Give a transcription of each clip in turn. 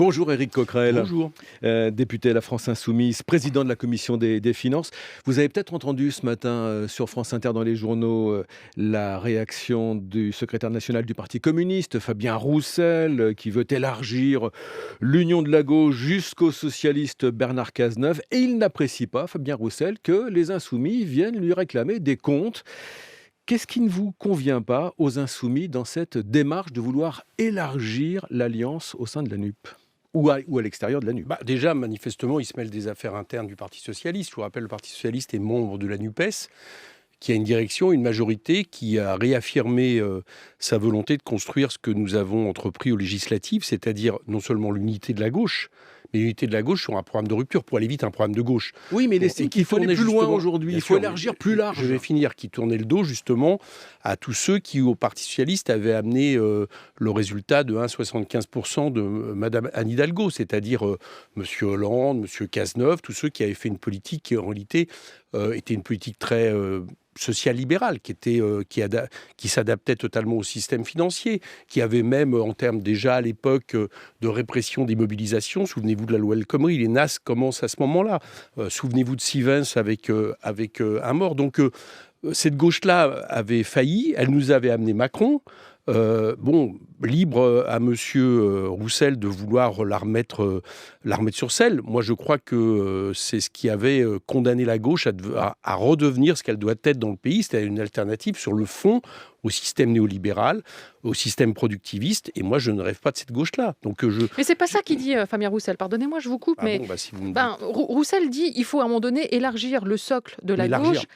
Bonjour Éric Coquerel. Bonjour. Député à la France Insoumise, président de la commission des finances. Vous avez peut-être entendu ce matin sur France Inter dans les journaux la réaction du secrétaire national du Parti communiste, Fabien Roussel, qui veut élargir l'union de la gauche jusqu'au socialiste Bernard Cazeneuve. Et il n'apprécie pas, Fabien Roussel, que les Insoumis viennent lui réclamer des comptes. Qu'est-ce qui ne vous convient pas aux Insoumis dans cette démarche de vouloir élargir l'alliance au sein de la NUP ou à l'extérieur de la NUP? Déjà, manifestement, il se mêle des affaires internes du Parti socialiste. Je vous rappelle, le Parti socialiste est membre de la NUPES, qui a une direction, une majorité, qui a réaffirmé sa volonté de construire ce que nous avons entrepris aux législatives, c'est-à-dire non seulement l'unité de la gauche, mais l'unité de la gauche sur un programme de rupture, pour aller vite, un programme de gauche. Oui, mais il estime qu'il faut aller plus loin aujourd'hui, il faut élargir plus large. Je vais finir, qui tournait le dos justement à tous ceux qui, au Parti socialiste, avaient amené le résultat de 1,75% de Madame Anne Hidalgo, c'est-à-dire M. Hollande, M. Cazeneuve, tous ceux qui avaient fait une politique qui, en réalité, était une politique très social-libérale, qui s'adaptait totalement au système financier, qui avait même, en termes déjà à l'époque de répression des mobilisations, souvenez-vous de la loi El Khomri, les NAS commencent à ce moment-là. Souvenez-vous de Sivens avec un mort. Donc, cette gauche-là avait failli, elle nous avait amené Macron. Libre à monsieur Roussel de vouloir la remettre sur selle. Moi, je crois que c'est ce qui avait condamné la gauche à redevenir ce qu'elle doit être dans le pays, c'est-à-dire une alternative sur le fond au système néolibéral, au système productiviste. Et moi, je ne rêve pas de cette gauche-là. Mais c'est pas ça qu'il dit, Fabien Roussel. Pardonnez-moi, je vous coupe. Si vous me dites... Roussel dit il faut à un moment donné élargir le socle de la gauche.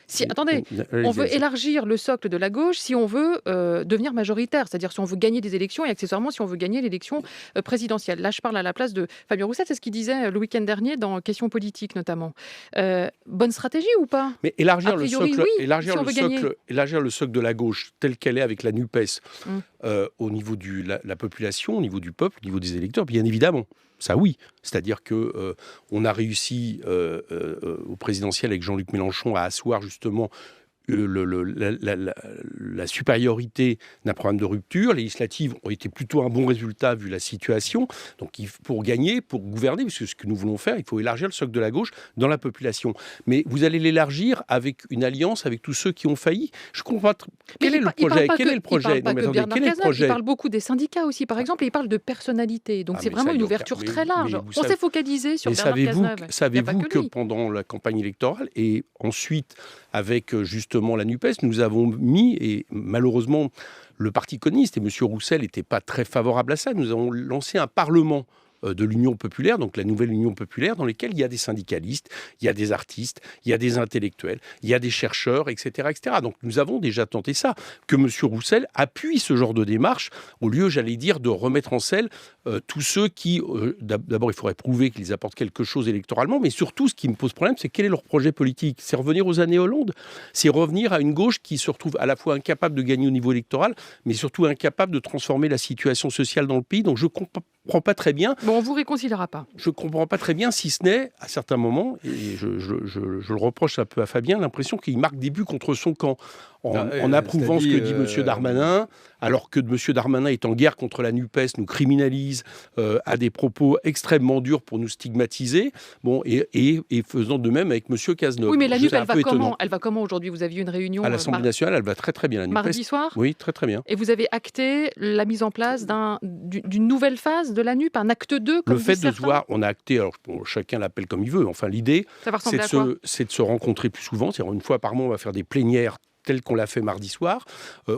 On veut élargir le socle de la gauche si on veut devenir majoritaire, c'est-à-dire si on veut gagner des élections et accessoirement si on veut gagner l'élection présidentielle. Là, je parle à la place de Fabien Roussel. C'est ce qu'il disait le week-end dernier dans Questions politiques notamment. Bonne stratégie ou pas? Mais élargir le socle de la gauche tel qu'elle est avec la NUPES au niveau de la population, au niveau du peuple, au niveau des électeurs, bien évidemment. Ça oui, c'est-à-dire que on a réussi au présidentiel avec Jean-Luc Mélenchon à asseoir justement la supériorité d'un programme de rupture. Les législatives ont été plutôt un bon résultat vu la situation. Donc pour gagner, pour gouverner, parce que ce que nous voulons faire, il faut élargir le socle de la gauche dans la population. Mais vous allez l'élargir avec une alliance avec tous ceux qui ont failli. Je comprends pas. Quel est le projet? Il parle beaucoup des syndicats aussi, par exemple, et il parle de personnalité. Donc c'est vraiment une ouverture très large. On s'est focalisé sur Bernard Cazeneuve. Savez-vous que pendant la campagne électorale et ensuite avec justement la NUPES, nous avons mis, et malheureusement le Parti communiste et M. Roussel n'était pas très favorable à ça, nous avons lancé un parlement de l'Union populaire, donc la nouvelle Union populaire, dans lesquelles il y a des syndicalistes, il y a des artistes, il y a des intellectuels, il y a des chercheurs, etc., etc. Donc nous avons déjà tenté ça, que M. Roussel appuie ce genre de démarche, au lieu, j'allais dire, de remettre en selle tous ceux qui, d'abord il faudrait prouver qu'ils apportent quelque chose électoralement, mais surtout ce qui me pose problème, c'est quel est leur projet politique? C'est revenir aux années Hollande? C'est revenir à une gauche qui se retrouve à la fois incapable de gagner au niveau électoral, mais surtout incapable de transformer la situation sociale dans le pays. Donc je comprends pas très bien. Bon, on vous réconciliera pas. Je comprends pas très bien, si ce n'est, à certains moments, et je le reproche un peu à Fabien, l'impression qu'il marque des buts contre son camp, en approuvant ce que dit M. Darmanin, alors que M. Darmanin est en guerre contre la NUPES, nous criminalise, a des propos extrêmement durs pour nous stigmatiser, et faisant de même avec M. Cazeneuve. Oui, mais la NUPES, elle va comment aujourd'hui? Vous aviez une réunion à l'Assemblée nationale, elle va très très bien. La NUPES. Mardi soir? Oui, très très bien. Et vous avez acté la mise en place d'une nouvelle phase de la NUP, un acte 2, comme le fait disent de se certains. voir, on a acté, alors chacun l'appelle comme il veut, enfin l'idée, c'est de se rencontrer plus souvent, c'est-à-dire une fois par mois, on va faire des plénières tel qu'on l'a fait mardi soir.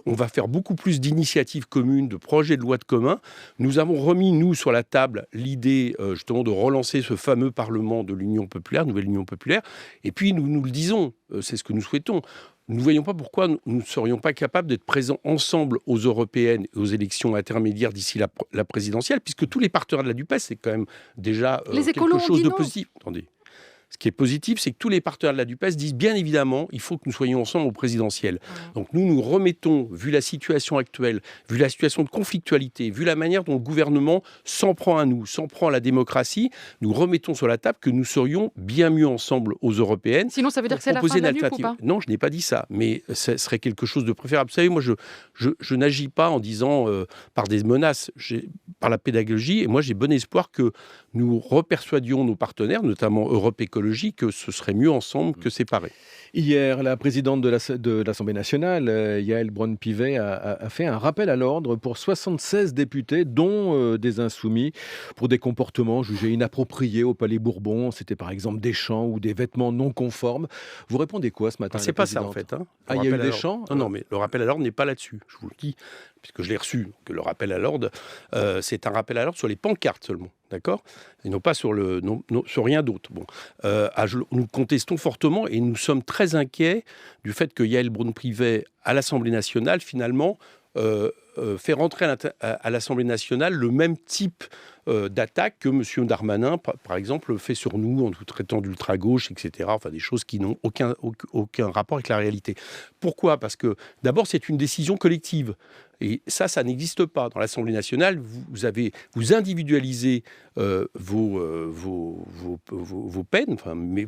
On va faire beaucoup plus d'initiatives communes, de projets de loi de commun. Nous avons remis, nous, sur la table, l'idée justement de relancer ce fameux Parlement de l'Union populaire, nouvelle Union populaire. Et puis, nous le disons, c'est ce que nous souhaitons. Nous ne voyons pas pourquoi nous ne serions pas capables d'être présents ensemble aux européennes et aux élections intermédiaires d'ici la présidentielle, puisque tous les partenaires de la NUPES, c'est quand même déjà quelque chose de positif. Attendez. Ce qui est positif, c'est que tous les partenaires de la NUPES disent bien évidemment, il faut que nous soyons ensemble au présidentiel. Donc nous remettons, vu la situation actuelle, vu la situation de conflictualité, vu la manière dont le gouvernement s'en prend à nous, s'en prend à la démocratie, nous remettons sur la table que nous serions bien mieux ensemble aux européennes. Sinon, ça veut dire que c'est la fin de la NUP ou pas ? Non, je n'ai pas dit ça, mais ce serait quelque chose de préférable. Vous savez, moi, je n'agis pas en disant par des menaces, par la pédagogie, et moi, j'ai bon espoir que nous repersuadions nos partenaires, notamment Europe Écologie, que ce serait mieux ensemble que séparés. Hier, la présidente de l'Assemblée nationale, Yaël Braun-Pivet, a fait un rappel à l'ordre pour 76 députés, dont des insoumis, pour des comportements jugés inappropriés au Palais Bourbon. C'était par exemple des chants ou des vêtements non conformes. Vous répondez quoi ce matin? C'est pas ça en fait. Il y a eu des chants? Non, mais le rappel à l'ordre n'est pas là-dessus. Je vous le dis, puisque je l'ai reçu. Donc, le rappel à l'ordre, c'est un rappel à l'ordre sur les pancartes seulement. D'accord ? Et non pas sur rien d'autre. Bon. Nous contestons fortement et nous sommes très inquiets du fait que Yaël Braun-Pivet, à l'Assemblée nationale, finalement, fait rentrer à l'Assemblée nationale le même type d'attaque que M. Darmanin, par exemple, fait sur nous en nous traitant d'ultra-gauche, etc. Enfin, des choses qui n'ont aucun rapport avec la réalité. Pourquoi ? Parce que, d'abord, c'est une décision collective. Et ça n'existe pas. Dans l'Assemblée nationale, vous individualisez vos peines, mais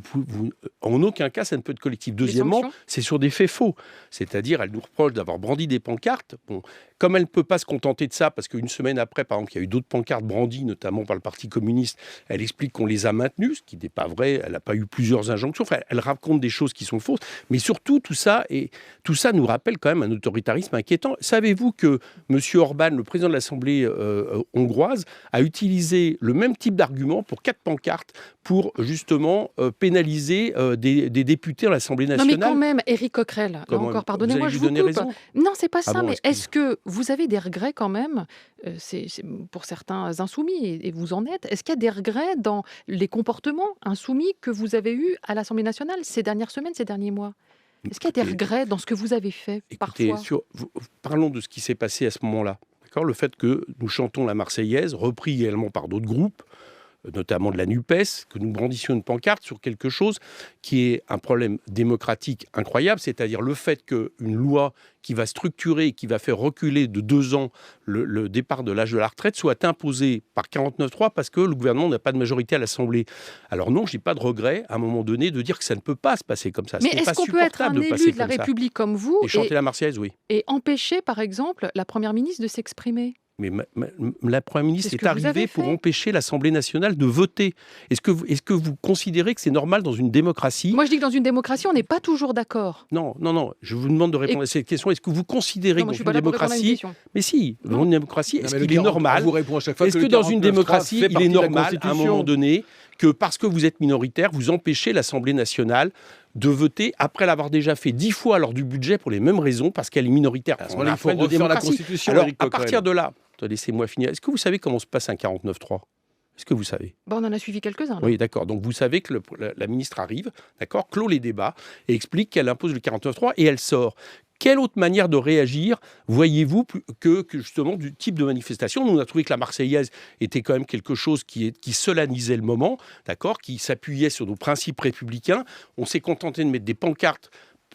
en aucun cas, ça ne peut être collectif. Deuxièmement, c'est sur des faits faux. C'est-à-dire, elle nous reproche d'avoir brandi des pancartes. Bon, comme elle ne peut pas se contenter de ça, parce qu'une semaine après, par exemple, il y a eu d'autres pancartes brandies, notamment par le Parti communiste, elle explique qu'on les a maintenues, ce qui n'est pas vrai. Elle n'a pas eu plusieurs injonctions. Enfin, elle raconte des choses qui sont fausses. Mais surtout, tout ça nous rappelle quand même un autoritarisme inquiétant. Savez-vous que M. Orban, le président de l'Assemblée hongroise, a utilisé le même type d'argument pour 4 pancartes pour justement pénaliser des députés à l'Assemblée nationale? Non mais quand même, Éric Coquerel, là encore, pardonnez-moi, je vous coupe. Raison. Non, c'est pas ça, mais est-ce que vous avez des regrets quand même, c'est pour certains insoumis, et vous en êtes, est-ce qu'il y a des regrets dans les comportements insoumis que vous avez eus à l'Assemblée nationale ces dernières semaines, ces derniers mois? Est-ce qu'il y a des regrets dans ce que vous avez fait parfois? Parlons de ce qui s'est passé à ce moment-là. D'accord ? Le fait que nous chantons la Marseillaise, repris également par d'autres groupes, notamment de la NUPES, que nous brandissions une pancarte sur quelque chose qui est un problème démocratique incroyable, c'est-à-dire le fait qu'une loi qui va structurer, qui va faire reculer de 2 ans le départ de l'âge de la retraite soit imposée par 49.3 parce que le gouvernement n'a pas de majorité à l'Assemblée. Alors non, je n'ai pas de regret à un moment donné de dire que ça ne peut pas se passer comme ça. Mais est-ce qu'on peut être un élu de la République comme vous et chanter la Marseillaise, oui. Et empêcher, par exemple, la Première ministre de s'exprimer? Mais la Première ministre est arrivée pour empêcher l'Assemblée nationale de voter. Est-ce que vous considérez que c'est normal dans une démocratie? Moi, je dis que dans une démocratie, on n'est pas toujours d'accord. Non. Je vous demande de répondre à cette question. Est-ce que vous considérez que dans une démocratie... Mais si, dans une démocratie, est-ce qu'il est normal? Est-ce que dans une démocratie, il est normal, à un moment donné, que parce que vous êtes minoritaire, vous empêchez l'Assemblée nationale de voter après l'avoir déjà fait 10 fois lors du budget pour les mêmes raisons, parce qu'elle est minoritaire? Il faut refaire la Constitution. Alors, à partir de là, laissez-moi finir. Est-ce que vous savez comment se passe un 49.3 ? Est-ce que vous savez ? On en a suivi quelques-uns. Là. Oui, d'accord. Donc, vous savez que la ministre arrive, d'accord, clôt les débats et explique qu'elle impose le 49.3 et elle sort. Quelle autre manière de réagir voyez-vous que justement du type de manifestation? Nous, on a trouvé que la Marseillaise était quand même quelque chose qui solennisait le moment, d'accord, qui s'appuyait sur nos principes républicains. On s'est contenté de mettre des pancartes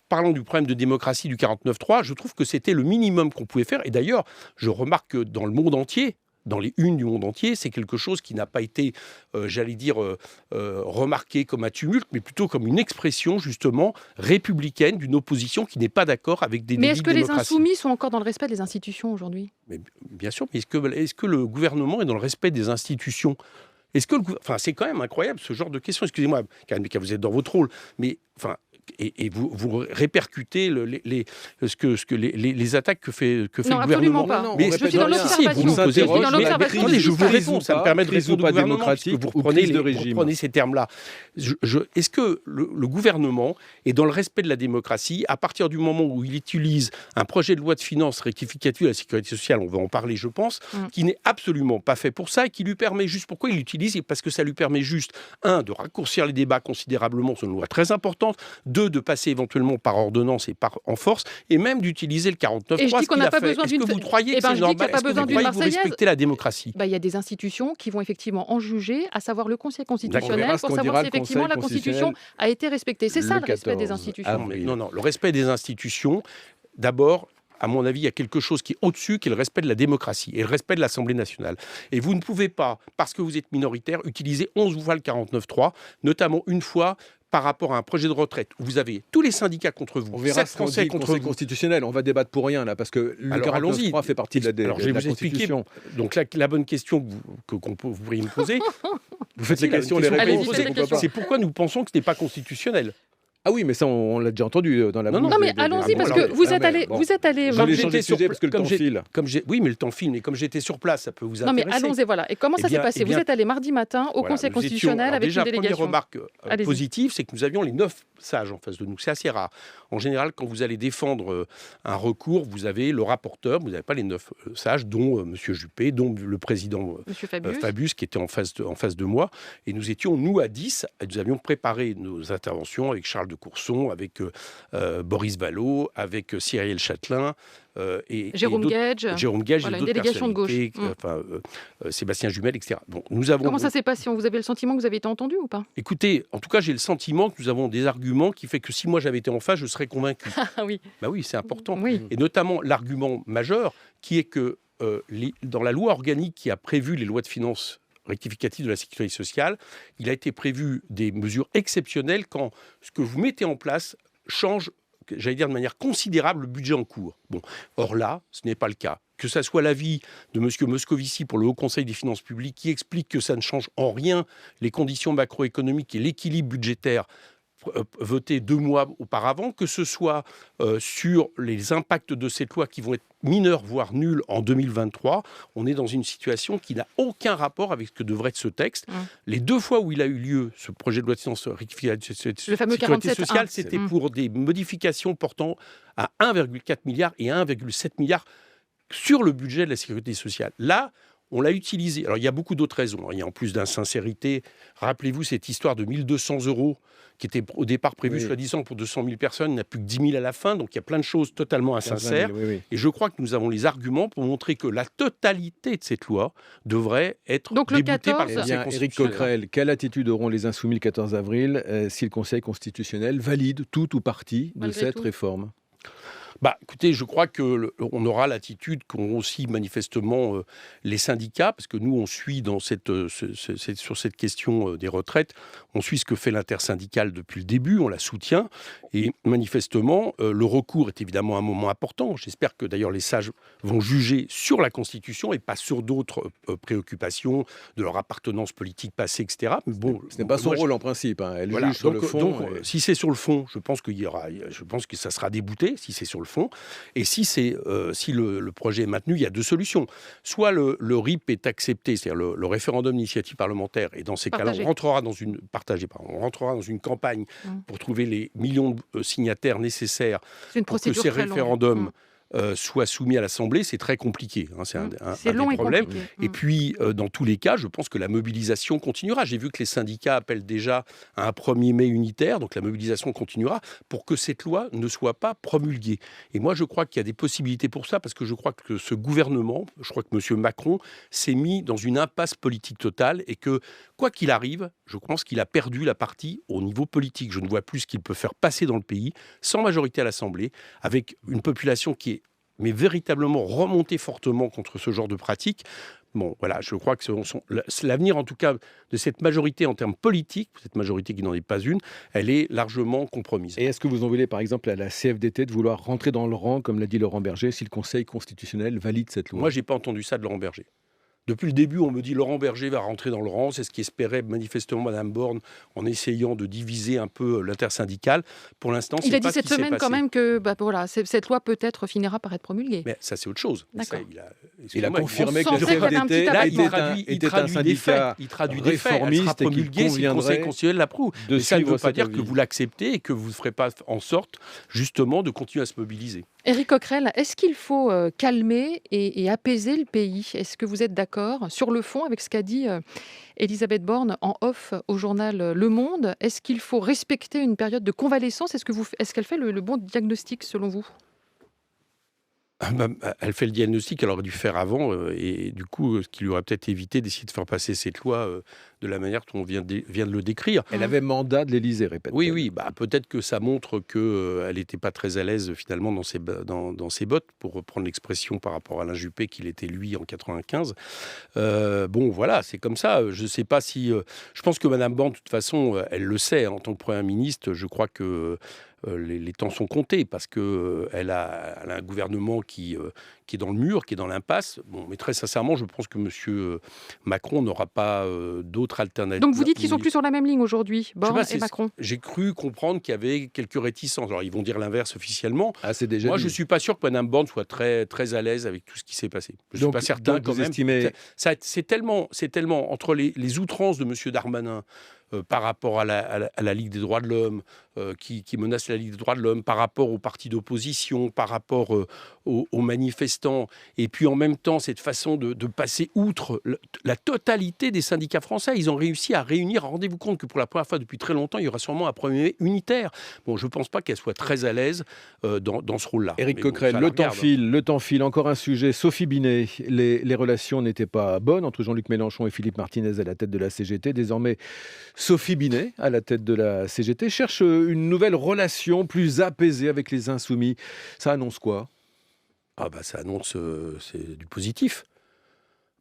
parlant du problème de démocratie du 49.3. Je trouve que c'était le minimum qu'on pouvait faire. Et d'ailleurs, je remarque que dans le monde entier, dans les unes du monde entier, c'est quelque chose qui n'a pas été, remarqué comme un tumulte, mais plutôt comme une expression, justement, républicaine d'une opposition qui n'est pas d'accord avec des débits de démocratie. Mais est-ce que les insoumis sont encore dans le respect des institutions aujourd'hui? Bien sûr, mais est-ce que le gouvernement est dans le respect des institutions? C'est quand même incroyable, ce genre de question. Excusez-moi, car vous êtes dans votre rôle, mais... Et vous répercutez les attaques que fait le gouvernement. Pas. Mais je suis dans l'observation. Je vous réponds, ça me permet de répondre au gouvernement, démocratique vous reprenez ces termes-là. Est-ce que le gouvernement est dans le respect de la démocratie à partir du moment où il utilise un projet de loi de finances rectificative à la sécurité sociale, on va en parler je pense, qui n'est absolument pas fait pour ça et qui lui permet juste, pourquoi il l'utilise? Parce que ça lui permet juste, de raccourcir les débats considérablement sur une loi très importante, 2, de passer éventuellement par ordonnance et en force, et même d'utiliser le 49.3. Et je dis qu'on n'a pas besoin d'une... Est-ce que vous croyez que c'est normal? Est-ce que vous croyez que vous respectez la démocratie? Il y a des institutions qui vont effectivement en juger, à savoir le Conseil constitutionnel, pour savoir si effectivement la Constitution a été respectée. C'est ça le respect des institutions. Non, le respect des institutions, d'abord... À mon avis, il y a quelque chose qui est au-dessus, qui est le respect de la démocratie et le respect de l'Assemblée nationale. Et vous ne pouvez pas, parce que vous êtes minoritaire, utiliser 11 fois le 49.3, notamment une fois par rapport à un projet de retraite où vous avez tous les syndicats contre vous. On verra ce qu'on dit Conseil constitutionnel. On va débattre pour rien, là, parce que le 49.3 fait partie de la Constitution. Donc la bonne question que vous pourriez me poser... Vous faites les questions, les réponses. C'est pourquoi nous pensons que ce n'est pas constitutionnel. Ah oui, mais ça, on l'a déjà entendu dans la... Non, mais allons-y, parce que vous êtes allé... Je voulais changer de sujet parce que le temps file. Oui, mais le temps file, et comme j'étais sur place, ça peut vous intéresser. Non, mais allons-y, voilà. Et comment ça s'est passé? Vous êtes allé mardi matin au Conseil constitutionnel avec une délégation. Déjà, première remarque positive, c'est que nous avions les 9 sages en face de nous. C'est assez rare. En général, quand vous allez défendre un recours, vous avez le rapporteur, vous n'avez pas les 9 sages, dont M. Juppé, dont le président Fabius, qui était en face de moi. Et nous étions, nous, à 10. Nous avions préparé nos interventions avec Charles de Courson, avec Boris Vallaud, avec Cyril Châtelain et Jérôme Gage, voilà, une délégation de gauche. Sébastien Jumel, etc. Donc, comment ça s'est passé? Vous avez le sentiment que vous avez été entendu ou pas? Écoutez, en tout cas, j'ai le sentiment que nous avons des arguments qui fait que si moi j'avais été en face, je serais convaincu. Oui. Bah oui, c'est important. Oui. Et notamment l'argument majeur qui est que dans la loi organique qui a prévu les lois de finances rectificative de la sécurité sociale, il a été prévu des mesures exceptionnelles quand ce que vous mettez en place change, j'allais dire de manière considérable, le budget en cours. Bon, or là, ce n'est pas le cas. Que ça soit l'avis de M. Moscovici pour le Haut Conseil des finances publiques qui explique que ça ne change en rien les conditions macroéconomiques et l'équilibre budgétaire voté 2 mois auparavant, que ce soit sur les impacts de cette loi qui vont être mineurs, voire nuls en 2023. On est dans une situation qui n'a aucun rapport avec ce que devrait être ce texte. Les 2 fois où il a eu lieu, ce projet de loi de finances rectificative de la sécurité sociale, c'était pour des modifications portant à 1,4 milliard et 1,7 milliard sur le budget de la sécurité sociale. Là, on l'a utilisé. Alors, il y a beaucoup d'autres raisons. Il y a en plus d'insincérité. Rappelez-vous cette histoire de 1 200 € qui était au départ prévue, soi-disant, pour 200 000 personnes. Il n'y a plus que 10 000 à la fin. Donc, il y a plein de choses totalement insincères. Et je crois que nous avons les arguments pour montrer que la totalité de cette loi devrait être déboutée par le Conseil constitutionnel. Éric Coquerel, quelle attitude auront les Insoumis le 14 avril si le Conseil constitutionnel valide tout ou partie de cette réforme? Écoutez, je crois qu'on aura l'attitude qu'ont aussi manifestement les syndicats, parce que nous, on suit sur cette question des retraites, on suit ce que fait l'intersyndicale depuis le début, on la soutient, et manifestement, le recours est évidemment un moment important. J'espère que d'ailleurs les sages vont juger sur la Constitution et pas sur d'autres préoccupations de leur appartenance politique passée, etc. Mais bon, ce n'est pas son rôle en principe, hein. Elle juge sur le fond. Donc, si c'est sur le fond, je pense que ça sera débouté, si c'est sur le fond. Et si le projet est maintenu, il y a 2 solutions. Soit le RIP est accepté, c'est-à-dire le référendum d'initiative parlementaire, et dans ces cas-là, on rentrera dans une campagne pour trouver les millions de signataires nécessaires pour que ces référendums soit soumis à l'Assemblée, c'est très compliqué. C'est un des problèmes. Et puis, dans tous les cas, je pense que la mobilisation continuera. J'ai vu que les syndicats appellent déjà à un 1er mai unitaire, donc la mobilisation continuera pour que cette loi ne soit pas promulguée. Et moi, je crois qu'il y a des possibilités pour ça, parce que je crois que ce gouvernement, je crois que M. Macron s'est mis dans une impasse politique totale et que, quoi qu'il arrive, je pense qu'il a perdu la partie au niveau politique. Je ne vois plus ce qu'il peut faire passer dans le pays, sans majorité à l'Assemblée, avec une population qui est véritablement remontée fortement contre ce genre de pratique. Bon, voilà, je crois que l'avenir, en tout cas, de cette majorité en termes politiques, cette majorité qui n'en est pas une, elle est largement compromise. Et est-ce que vous en voulez, par exemple, à la CFDT de vouloir rentrer dans le rang, comme l'a dit Laurent Berger, si le Conseil constitutionnel valide cette loi? Moi, je n'ai pas entendu ça de Laurent Berger. Depuis le début, on me dit Laurent Berger va rentrer dans le rang. C'est ce qu'espérait manifestement Mme Borne en essayant de diviser un peu l'intersyndicale. Pour l'instant, c'est pas ce qui s'est passé. Il a dit cette semaine quand même que cette loi peut-être finira par être promulguée. Mais ça, c'est autre chose. D'accord. Il a confirmé que la CFDT était un syndicat réformiste et qu'il conviendrait si le Conseil constitutionnel l'approuve. Mais ça ne veut pas dire que vous l'acceptez et que vous ne ferez pas en sorte, justement, de continuer à se mobiliser. Éric Coquerel, est-ce qu'il faut calmer et apaiser le pays? Est-ce que vous êtes d'accord sur le fond avec ce qu'a dit Elisabeth Borne en off au journal Le Monde? Est-ce qu'il faut respecter une période de convalescence? Est-ce qu'elle fait le bon diagnostic selon vous? Elle fait le diagnostic, elle aurait dû faire avant, et du coup, ce qui lui aurait peut-être évité d'essayer de faire passer cette loi de la manière dont on vient de le décrire. Elle avait mandat de l'Élysée, répète-t-elle. Oui, peut-être que ça montre qu'elle n'était pas très à l'aise finalement dans ses bottes, pour reprendre l'expression par rapport à Alain Juppé qu'il était lui en 95. Bon, voilà, c'est comme ça. Je ne sais pas si... je pense que Mme Borne, de toute façon, elle le sait, en tant que Première ministre, je crois que les temps sont comptés, parce qu'elle a un gouvernement qui est dans le mur, qui est dans l'impasse. Bon, mais très sincèrement, je pense que M. Macron n'aura pas d'autre alternative. Donc vous dites qu'ils sont plus sur la même ligne aujourd'hui, Borne et Macron? J'ai cru comprendre qu'il y avait quelques réticences. Alors, ils vont dire l'inverse officiellement. Ah, c'est déjà Moi, dit. je ne suis pas sûr que Mme Borne soit très, très à l'aise avec tout ce qui s'est passé. Je ne suis pas certain quand vous même. estimez... C'est tellement entre les outrances de M. Darmanin, par rapport à la Ligue des droits de l'homme, qui menace la Ligue des droits de l'homme, par rapport aux partis d'opposition, par rapport aux manifestants, et puis en même temps cette façon de passer outre la totalité des syndicats français. Ils ont réussi à réunir, rendez-vous compte que pour la première fois depuis très longtemps, il y aura sûrement un Premier ministre unitaire. Bon, je ne pense pas qu'elle soit très à l'aise dans ce rôle-là. Éric Coquerel, le temps file. Encore un sujet. Sophie Binet, les relations n'étaient pas bonnes entre Jean-Luc Mélenchon et Philippe Martinez à la tête de la CGT. Désormais, Sophie Binet, à la tête de la CGT, cherche une nouvelle relation plus apaisée avec les Insoumis. Ça annonce quoi? Ça annonce c'est du positif.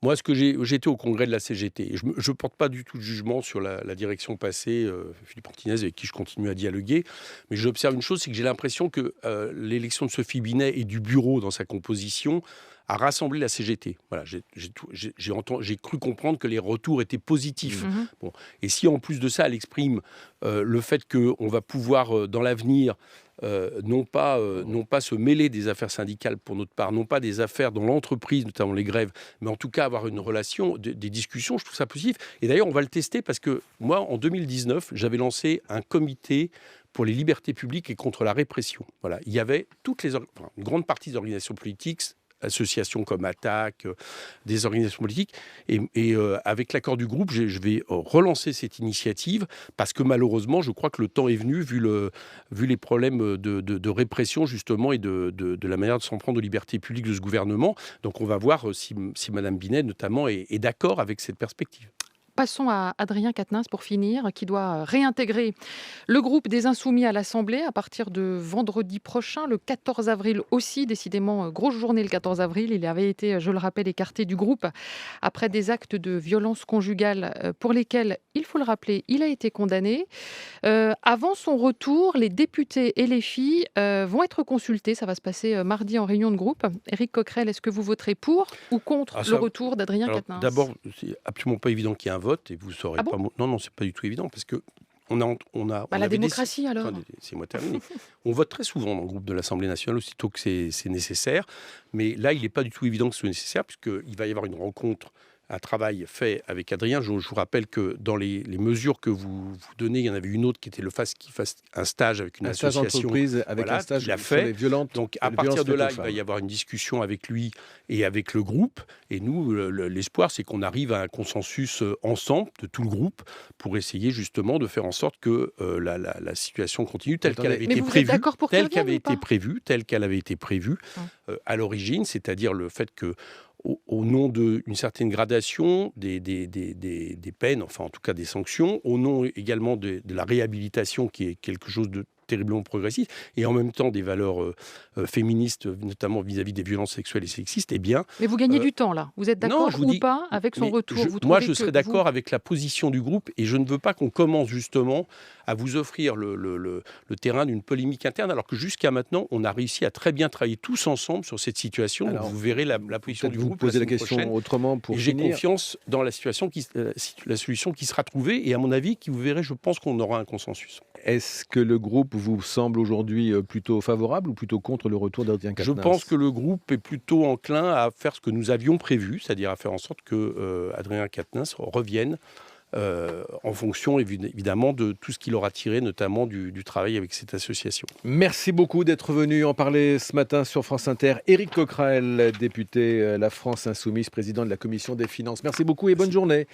Moi, j'étais au congrès de la CGT. Et je ne porte pas du tout de jugement sur la direction passée, Philippe Martinez, avec qui je continue à dialoguer. Mais j'observe une chose, c'est que j'ai l'impression que l'élection de Sophie Binet et du bureau dans sa composition a rassemblé la CGT. Voilà, j'ai cru comprendre que les retours étaient positifs. Bon. Et si en plus de ça, elle exprime le fait qu'on va pouvoir, dans l'avenir, non pas se mêler des affaires syndicales pour notre part, non pas des affaires dans l'entreprise, notamment les grèves, mais en tout cas avoir une relation, des discussions, je trouve ça positif. Et d'ailleurs, on va le tester, parce que moi, en 2019, j'avais lancé un comité pour les libertés publiques et contre la répression. Voilà, il y avait une grande partie des organisations politiques, associations comme Attac, des organisations politiques. Et avec l'accord du groupe, je vais relancer cette initiative, parce que malheureusement, je crois que le temps est venu, vu les problèmes de répression, justement, et de la manière de s'en prendre aux libertés publiques de ce gouvernement. Donc on va voir si Mme Binet, notamment, est d'accord avec cette perspective. Passons à Adrien Quatennens pour finir, qui doit réintégrer le groupe des Insoumis à l'Assemblée à partir de vendredi prochain, le 14 avril aussi. Décidément, grosse journée le 14 avril. Il avait été, je le rappelle, écarté du groupe après des actes de violence conjugale pour lesquels, il faut le rappeler, il a été condamné. Avant son retour, les députés et les filles vont être consultés. Ça va se passer mardi en réunion de groupe. Éric Coquerel, est-ce que vous voterez pour ou contre le retour d'Adrien Quatennens? D'abord, c'est absolument pas évident qu'il y ait un vote, et vous saurez pas. Non, c'est pas du tout évident, parce que on a la démocratie alors. Attendez, c'est moi terminé. On vote très souvent dans le groupe de l'Assemblée nationale aussitôt que c'est nécessaire, mais là il n'est pas du tout évident que ce soit nécessaire, puisqu'il va y avoir une rencontre, un travail fait avec Adrien. Je vous rappelle que dans les mesures que vous donnez, il y en avait une autre qui était qui fasse un stage avec une association. Un stage d'entreprise avec un stage sur les violentes. Donc à partir de là, il va y avoir une discussion avec lui et avec le groupe. Et nous, l'espoir, c'est qu'on arrive à un consensus ensemble de tout le groupe, pour essayer justement de faire en sorte que la situation continue telle qu'elle avait été prévue. Telle qu'elle avait été prévue à l'origine, c'est-à-dire le fait que au nom d'une certaine gradation des peines, enfin en tout cas des sanctions, au nom également de la réhabilitation, qui est quelque chose de terriblement progressiste, et en même temps des valeurs féministes, notamment vis-à-vis des violences sexuelles et sexistes, Mais vous gagnez du temps, là. Vous êtes d'accord ou pas avec son retour? Moi, je serais d'accord avec la position du groupe, et je ne veux pas qu'on commence justement à vous offrir le terrain d'une polémique interne, alors que jusqu'à maintenant, on a réussi à très bien travailler tous ensemble sur cette situation. Alors, vous verrez la position du groupe. Vous posez la question autrement pour finir. J'ai confiance dans la solution qui sera trouvée, et à mon avis, vous verrez, je pense qu'on aura un consensus. Est-ce que le groupe vous semble aujourd'hui plutôt favorable ou plutôt contre le retour d'Adrien Quatennens? Je pense que le groupe est plutôt enclin à faire ce que nous avions prévu, c'est-à-dire à faire en sorte que Adrien Quatennens revienne en fonction évidemment de tout ce qu'il aura tiré, notamment du travail avec cette association. Merci beaucoup d'être venu en parler ce matin sur France Inter. Éric Coquerel, député La France Insoumise, président de la Commission des Finances. Merci beaucoup et bonne journée.